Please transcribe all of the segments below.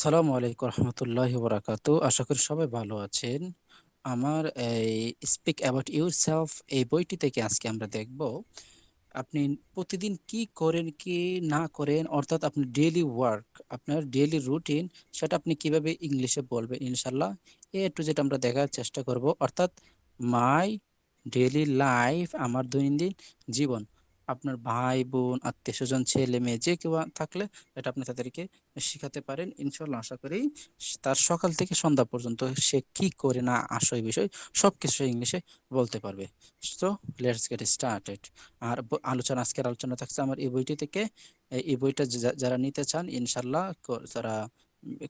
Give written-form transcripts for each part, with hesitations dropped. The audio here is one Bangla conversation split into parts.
আসসালামু আলাইকুম রহমতুল্লাহি বারাকাতু। আশা করি সবাই ভালো আছেন। আমার এই স্পিক অ্যাবাউট ইউরসেলফ এই বইটি থেকে আজকে আমরা দেখব আপনি প্রতিদিন কি করেন কি না করেন, অর্থাৎ আপনি ডেইলি ওয়ার্ক, আপনার ডেইলি রুটিন, সেটা আপনি কিভাবে ইংলিশে বলবেন ইনশাল্লাহ। টু যেটা আমরা দেখার চেষ্টা করব, অর্থাৎ মাই ডেইলি লাইফ, আমার দৈনন্দিন জীবন। আপনার ভাই বোন আত্মীয় স্বজন ছেলে মেয়ে যে কেউ থাকলে এটা আপনি তাদেরকে শিখাতে পারেন ইনশাল্লাহ। আশা করি তার সকাল থেকে সন্ধ্যা পর্যন্ত সে কি করে না আসে বিষয় সব কিছু ইংলিশে বলতে পারবে। তো লেটস গেট স্টার্টেড। আর আজকের আলোচনা থাকছে আমার এই বইটি থেকে। এই বইটা যারা নিতে চান ইনশাল্লাহ তারা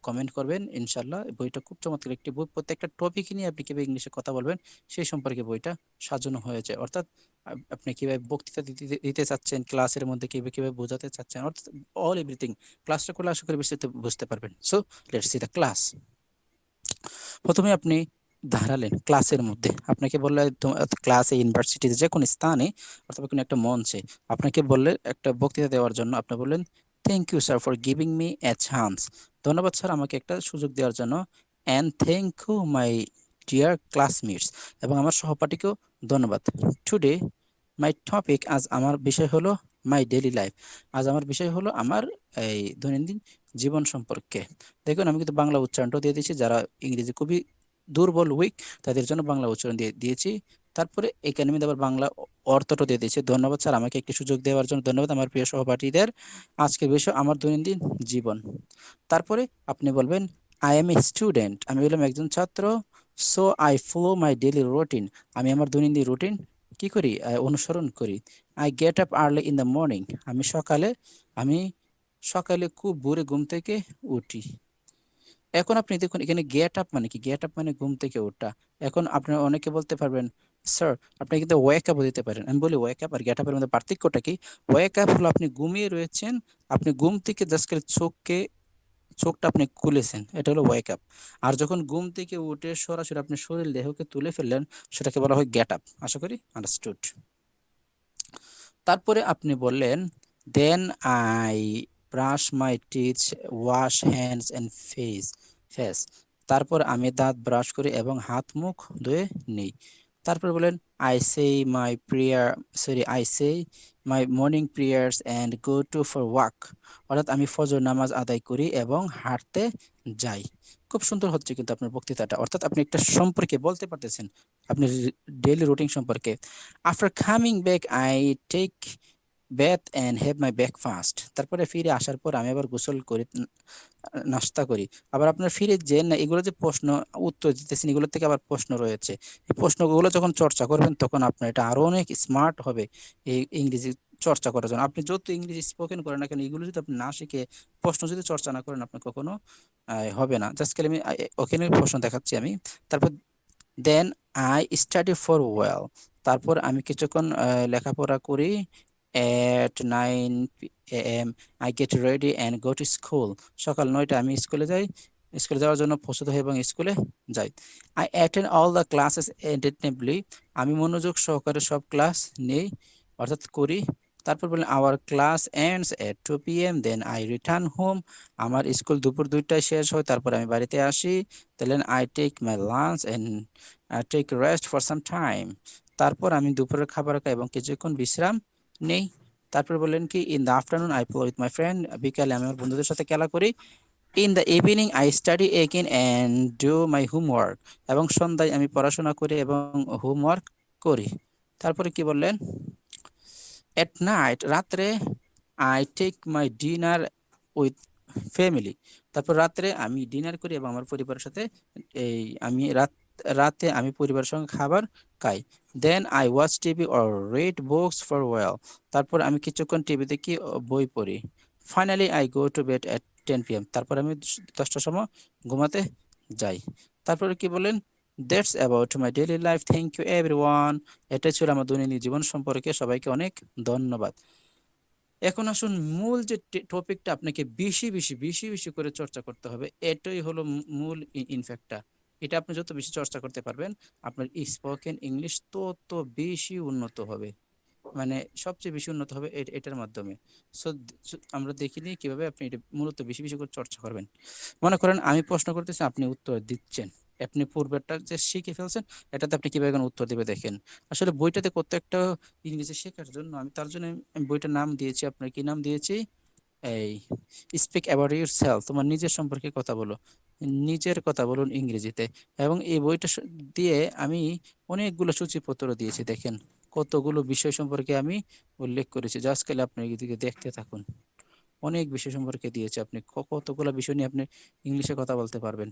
কমেন্ট করবেন ইনশাল্লাহ। এই বইটা খুব চমৎকার একটি বই, প্রত্যেকটা টপিক নিয়ে আপনি কিভাবে ইংলিশে কথা বলবেন সেই সম্পর্কে বইটা সাজানো হয়েছে। অর্থাৎ আপনি কিভাবে বক্তৃতা দিতে দিতে চাচ্ছেন, ক্লাসের মধ্যে কিভাবে কিভাবে বোঝাতে চাচ্ছেন, অর্থাৎ অল এভরিথিং। ক্লাসটা করলে আশা করি বিস্তারিত বুঝতে পারবেন। So let's see the class. প্রথমে আপনি দাঁড়ালেন ক্লাসের মধ্যে, আপনাকে বললে ক্লাসে, ইউনিভার্সিটিতে, যে কোনো স্থানে অথবা কোনো একটা মঞ্চে আপনাকে বললে একটা বক্তৃতা দেওয়ার জন্য, আপনি বললেন thank you sir for giving me a chance. ধন্যবাদ স্যার আমাকে একটা সুযোগ দেওয়ার জন্য। And thank you my dear classmates, এবং আমার সহপাঠীকেও ধন্যবাদ। টুডে মাই টপিক, আজ আমার বিষয় হলো মাই ডেইলি লাইফ, আজ আমার বিষয় হলো আমার এই দৈনন্দিন জীবন সম্পর্কে। দেখুন আমি কিন্তু বাংলা উচ্চারণটাও দিয়ে দিয়েছি, যারা ইংরেজি খুবই দুর্বল উইক তাদের জন্য বাংলা উচ্চারণ দিয়ে দিয়েছি। তারপরে একাডেমিতে আবার বাংলা অর্থটা দিয়ে দিয়েছি। ধন্যবাদ স্যার আমাকে একটি সুযোগ দেওয়ার জন্য, ধন্যবাদ আমার প্রিয় সহপাঠীদের। আজকের বিষয় আমার দৈনন্দিন জীবন। তারপরে আপনি বলবেন আই এম এ স্টুডেন্ট, আমি বললাম একজন ছাত্র। So I follow my daily routine, আমি আমার দৈনন্দিন রুটিন কি করি, অনুসরণ করি। I get up early in the morning, আমি সকালে খুব ভোরে ঘুম থেকে উঠি। এখন আপনি দেখুন এখানে গেট আপ মানে কি, গেট আপ মানে ঘুম থেকে ওঠা। এখন আপনারা অনেকে বলতে পারবেন স্যার আপনি কিন্তু ওয়েক আপ দিতে পারেন। আমি বলি ওয়েক আপ আর গেট আপের মধ্যে পার্থক্যটা কি? ওয়েক আপ হলো আপনি ঘুমিয়ে রয়েছেন, আপনি ঘুম থেকে জাস্ট করে চোখটা আপনি খুলেছেন, এটা হলো ওয়েক আপ। আর যখন ঘুম থেকে উঠে সরাসরি আপনি শরীর দেহকে তুলে ফেললেন, সেটাকে বলা হয় গেট আপ। আশা করি আন্ডারস্টুড। তারপরে আপনি বললেন then I brush my teeth, wash hands and face. তারপর আমি দাঁত ব্রাশ করি এবং হাত মুখ ধুয়ে নিই। তারপর বলেন I say my morning prayers and go two for walk, অর্থাৎ আমি ফজর নামাজ আদায় করি এবং হাঁটতে যাই। খুব সুন্দর হচ্ছে কিন্তু আপনার বক্তৃতাটা, অর্থাৎ আপনি একটা সম্পর্কে বলতে পারতেছেন, আপনি ডেইলি রুটিন সম্পর্কে। After coming back I take bath and have my breakfast, তারপরে ফিরে আসার পর আমি আবার গোসল করি, নাস্তা করি। আবার আপনার ফিরে যে না, এগুলো যে প্রশ্ন উত্তর দিতেছেন এগুলো থেকে আবার প্রশ্ন রয়েছে, এই প্রশ্নগুলো যখন চর্চা করবেন তখন আপনার এটা আরো অনেক স্মার্ট হবে এই ইংরেজি চর্চা করার জন্য। আপনি যত ইংরেজি স্পোকেন করেন না কেন, এগুলো যদি আপনি না শিখে প্রশ্ন যদি চর্চা না করেন, আপনি কখনো হবে না। জাস্ট আমি ওখানে প্রশ্ন দেখাচ্ছি আমি। তারপর then I study for while, তারপর আমি কিছুক্ষণ লেখাপড়া করি। At 9 AM I get ready and go to school, সকাল 9টায় আমি স্কুলে যাই, স্কুলে যাওয়ার জন্য প্রস্তুত হই এবং স্কুলে যাই। I attend all the classes attentively, আমি মনোযোগ সহকারে সব ক্লাস নেই অর্থাৎ করি। তারপর বললেন our class ends at 2 PM, then I return home, আমার স্কুল দুপুর 2টায় শেষ হয়, তারপর আমি বাড়িতে আসি। তাহলে I take my lunch and take rest for some time, তারপর আমি দুপুরের খাবার খাই এবং কিছুক্ষণ বিশ্রাম নেই। তারপর বললেন কি in the afternoon I play with my friend, বিকালে আমি আমার বন্ধুদের সাথে খেলা করি। In the evening I study again and do my homework, এবং সন্ধ্যায় আমি পড়াশোনা করি এবং হোমওয়ার্ক করি। তারপরে কি বললেন এট নাইট, রাত্রে I take my dinner with family, তারপর রাত্রে আমি ডিনার করি এবং আমার পরিবারের সাথে এই আমি রাতে আমি পরিবারের সঙ্গে খাবার খাই। Then I watch TV or read books for while, তারপর আমি কিছুক্ষণ টিভি দেখি ও বই পড়ি। Finally I go to bed at 10 PM, তারপর আমি 10টার সময় ঘুমাতে যাই। তারপরে কি বলেন that's about my daily life, thank you everyone. এটাই ছিল আমার দৈনন্দিন জীবন সম্পর্কে, সবাইকে অনেক ধন্যবাদ। এখন আসুন মূল যে টপিকটা আপনাকে বেশি বেশি বেশি বেশি করে চর্চা করতে হবে, এটাই হলো মূল ইনফ্যাক্টটা। এটা আপনি যত বেশি চর্চা করতে পারবেন, আপনার স্পোকেন ইংলিশ তত বেশি উন্নত হবে। মানে সবচেয়ে বেশি উন্নত হবে এটার মাধ্যমে। সো আমরা দেখিনি কিভাবে আপনি এটা মূলত বেশি বেশি করে চর্চা করবেন। মনে করেন আমি প্রশ্ন করতেছি, আপনি উত্তর দিচ্ছেন, আপনি পূর্বেরটা যে শিখে ফেলছেন, এটাতে আপনি কিভাবে এখন উত্তর দিবে দেখেন। আসলে বইটাতে প্রত্যেকটা ইংরেজি শেখার জন্য আমি তার জন্য আমি বইটার নাম দিয়েছি, আপনার কি নাম দিয়েছি, এই স্পিক অ্যাবাউট ইউর সেলফ, তোমার নিজের সম্পর্কে কথা বলো, নিজের কথা বলুন ইংরেজিতে। এবং এই বইটা দিয়ে আমি অনেকগুলো সূচিপত্র দিয়েছি, দেখেন কতগুলো বিষয় সম্পর্কে আমি উল্লেখ করেছি। জাস্ট খালি আপনি এদিকে দেখতে থাকুন, অনেক বিষয় সম্পর্কে দিয়েছে, আপনি কতগুলো বিষয় নিয়ে আপনি ইংলিশে কথা বলতে পারবেন।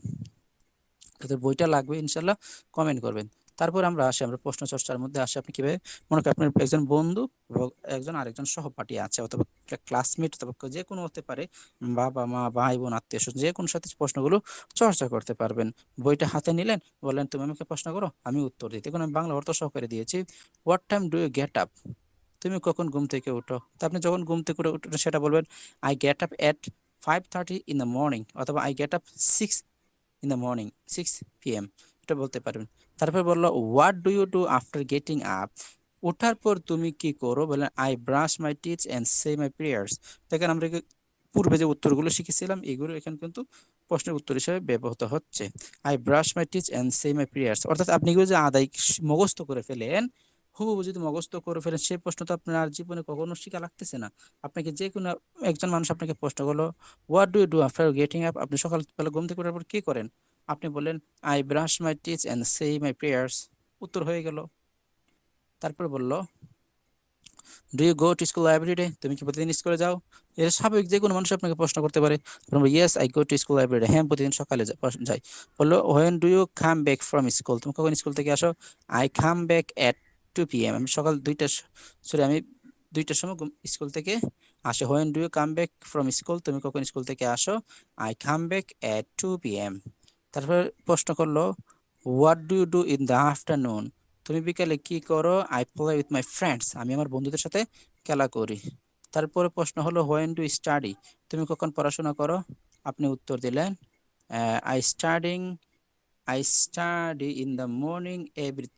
তাদের বইটা লাগবে ইনশাল্লাহ, কমেন্ট করবেন। তারপর আমরা আসি, আমরা প্রশ্ন চর্চার মধ্যে আসি। আপনি কিভাবে, মনে করেন আপনার একজন বন্ধু এবং একজন আরেকজন সহপাঠী আছে, অথবা ক্লাসমেট, অথবা যে কোনো হতে পারে, বাবা মা ভাই বোন আত্মীয় স্বজন, যে কোনো সাথে প্রশ্নগুলো চর্চা করতে পারবেন। বইটা হাতে নিলেন, বললেন তুমি আমাকে প্রশ্ন করো, আমি উত্তর দিই। দেখুন আমি বাংলা অর্থ সহকারে দিয়েছি, what time do you get up, তুমি কখন ঘুম থেকে উঠো। তা আপনি যখন ঘুম থেকে উঠো সেটা বলবেন, I get up at 5:30 in the morning, অথবা I get up 6 in the morning, 6 p.m. এটা বলতে পারবেন। তারপর বললো, what do you do after getting up, ওঠার পর তুমি কি করো, বলেন I brush my teeth and say my prayers. দেখেন আমরা পূর্বে যে উত্তরগুলো শিখেছিলাম এগুলো এখানে কিন্তু প্রশ্নের উত্তর হিসেবে ব্যবহৃত হচ্ছে। I brush my teeth and say my prayers, অর্থাৎ আপনি এগুলো যে আদায় মুখস্থ করে ফেলেন, হুবহু যদি মুখস্থ করে ফেলেন, সেই প্রশ্ন তো আপনার আর জীবনে কখনো শিখা লাগতেছে না। আপনাকে যে কোনো একজন মানুষ আপনাকে প্রশ্ন করলো, what do you do after getting up, আপনি সকালবেলা ঘুম থেকে ওঠার পর কি করেন, আপনি বললেন I brush my teeth and say my prayers, উত্তর হয়ে গেল। তারপর বলল, do you go to school everyday, তুমি কি প্রতিদিন স্কুলে যাও। এটা স্বাভাবিক, যে কোনো মানুষ আপনাকে প্রশ্ন করতে পারে। Yes I go to school everyday, হ্যাঁ প্রতিদিন সকালে যাই। বললো, when do you come back from school, তুমি কখন স্কুল থেকে আসো। I come back at 2 p.m, আমি সকাল 2টা, সরি আমি 2টার সময় স্কুল থেকে আসে। When do you come back from school, তুমি কখন স্কুল থেকে আসো। I come back at 2 p.m। তারপর প্রশ্ন করলো, what do you do in the afternoon, তুমি বিকালে কি করো। I play with my friends, আমি আমার বন্ধুদের সাথে খেলা করি। তারপরে প্রশ্ন হলো, হোয়েন ডু স্টাডি, তুমি কখন পড়াশোনা করো। আপনি উত্তর দিলেন, I studying, I study in the morning every,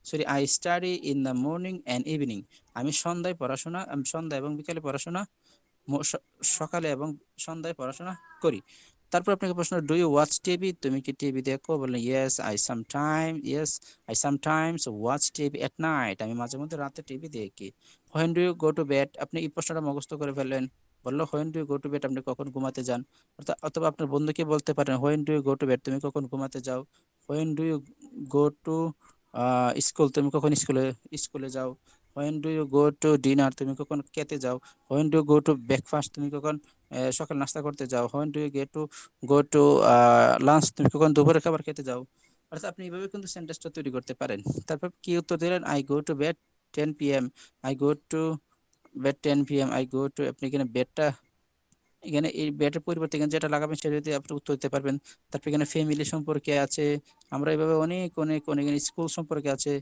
sorry I study in the morning and evening, আমি সন্ধ্যা এবং বিকালে পড়াশোনা, সকালে এবং সন্ধ্যায় পড়াশোনা করি। তারপর আপনাকে প্রশ্ন, ডু ইউ ওয়াচ টিভি, তুমি কি টিভি দেখো। বললেন yes I sometimes watch TV at night, আমি মাঝে মধ্যে রাতে টিভি দেখি। When do you go to bed, আপনি এই প্রশ্নটা মুখস্থ করে ফেললেন। বললো, when do you go to bed, আপনি কখন ঘুমাতে যান। অথবা আপনার বন্ধুকে বলতে পারেন, when do you go to bed, তুমি কখন ঘুমাতে যাও। When do you go to school, তুমি কখন স্কুলে যাও। When do you go two dinner, তুমি কখন খেতে যাও। When do go to breakfast, তুমি কখন সকাল নাস্তা করতে যাও। When do go to lunch, তুমি কখন দুপুরের খাবার খেতে যাও। অর্থাৎ আপনি এইভাবে কিন্তু সেন্টেন্সটা তৈরি করতে পারেন। তারপর কি উত্তর দিলেন, I go to bed 10 p.m, I go to bed 10 p.m, I go two, আপনি এখানে বেডটা, এখানে এই বেডের পরিবর্তে এখানে যেটা লাগাবেন সেটা দিয়ে আপনি উত্তর দিতে পারবেন। তারপর এখানে ফ্যামিলি সম্পর্কে আছে, আমরা এইভাবে অনেক অনেক অনেক, স্কুল সম্পর্কে আছে,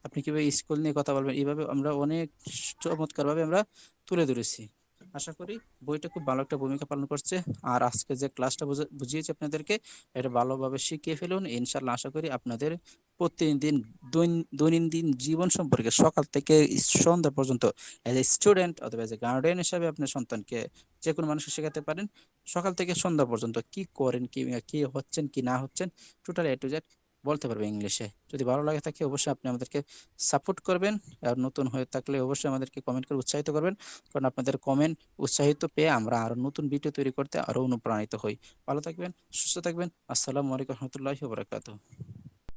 আপনি কিভাবে স্কুল নিয়ে কথা বলবেন, এইভাবে আমরা অনেক চমৎকারভাবে আমরা তুলে ধরেছি। আশা করি বইটা খুব ভালো একটা ভূমিকা পালন করছে। আর আজকে যে ক্লাসটা বুঝিয়েছি আপনাদেরকে, এটা ভালোভাবে শিখিয়ে ফেলুন ইনশাল্লাহ। আশা করি আপনাদের প্রতিদিন দৈনন্দিন জীবন সম্পর্কে সকাল থেকে সন্ধ্যা পর্যন্ত এজ এ স্টুডেন্ট অথবা এজ এ গার্ডিয়ান হিসাবে আপনার সন্তানকে, যে কোনো মানুষকে শেখাতে পারেন। সকাল থেকে সন্ধ্যা পর্যন্ত কি করেন, কি হচ্ছেন কি না হচ্ছেন, টোটাল এ টু জেড বলতে পারবে ইংলিশে। যদি ভালো লাগে থাকে অবশ্যই আপনি আমাদেরকে সাপোর্ট করবেন। আর নতুন হয়ে থাকলে অবশ্যই আমাদেরকে কমেন্ট করে উৎসাহিত করবেন, কারণ আপনাদের কমেন্ট উৎসাহিত পেয়ে আমরা আরো নতুন ভিডিও তৈরি করতে আরো অনুপ্রাণিত হই। ভালো থাকবেন, সুস্থ থাকবেন। আসসালামু আলাইকুম রহমতুল্লাহি ওয়া বারাকাতুহু।